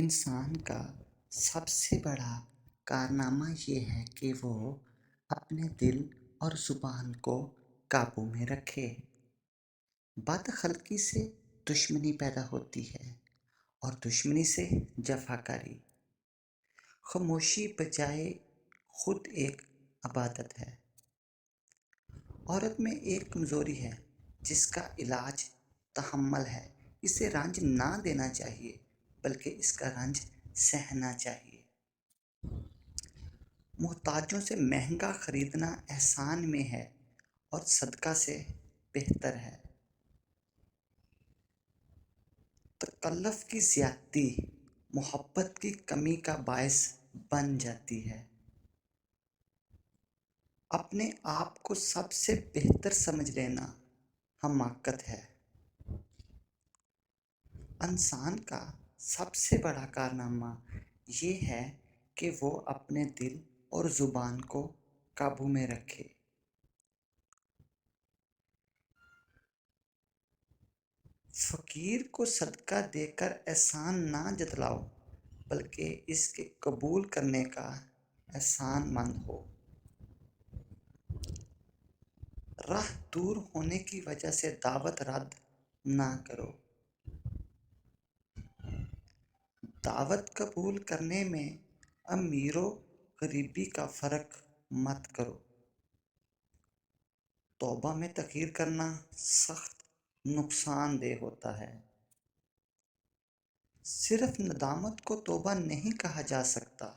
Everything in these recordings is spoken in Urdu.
انسان کا سب سے بڑا کارنامہ یہ ہے کہ وہ اپنے دل اور زبان کو قابو میں رکھے۔ بد اخلاقی سے دشمنی پیدا ہوتی ہے اور دشمنی سے جفاکاری۔ خاموشی بجائے خود ایک عبادت ہے۔ عورت میں ایک کمزوری ہے جس کا علاج تحمل ہے۔ اسے رنج نہ دینا چاہیے بلکہ اس کا رنج سہنا چاہیے۔ محتاجوں سے مہنگا خریدنا احسان میں ہے اور صدقہ سے بہتر ہے۔ تکلف کی زیادتی محبت کی کمی کا باعث بن جاتی ہے۔ اپنے آپ کو سب سے بہتر سمجھ لینا حماقت ہے۔ انسان کا سب سے بڑا کارنامہ یہ ہے کہ وہ اپنے دل اور زبان کو قابو میں رکھے۔ فقیر کو صدقہ دے کر احسان نہ جتلاؤ بلکہ اس کے قبول کرنے کا احسان مند ہو۔ راہ دور ہونے کی وجہ سے دعوت رد نہ کرو۔ دعوت قبول کرنے میں امیر و غریبی کا فرق مت کرو۔ توبہ میں تاخیر کرنا سخت نقصان دہ ہوتا ہے۔ صرف ندامت کو توبہ نہیں کہا جا سکتا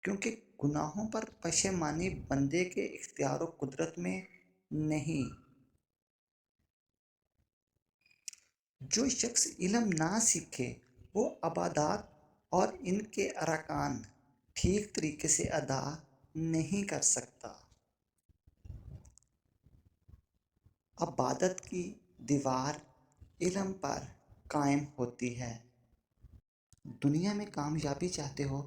کیونکہ گناہوں پر پشیمانی بندے کے اختیار و قدرت میں نہیں۔ جو شخص علم نہ سیکھے وہ عبادات اور ان کے ارکان ٹھیک طریقے سے ادا نہیں کر سکتا۔ عبادت کی دیوار علم پر قائم ہوتی ہے۔ دنیا میں کامیابی چاہتے ہو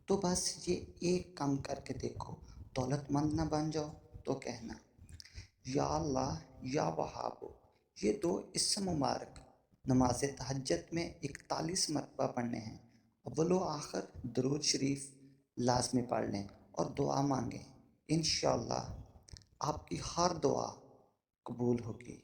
تو بس یہ ایک کام کر کے دیکھو۔ دولت مند نہ بن جاؤ تو کہنا یا اللہ یا وہاب۔ یہ 2 اسم مبارک نماز تہجد میں 41 مرتبہ پڑھنے ہیں۔ اول و آخر درود شریف لازمی پڑھ لیں اور دعا مانگیں۔ انشاءاللہ آپ کی ہر دعا قبول ہوگی۔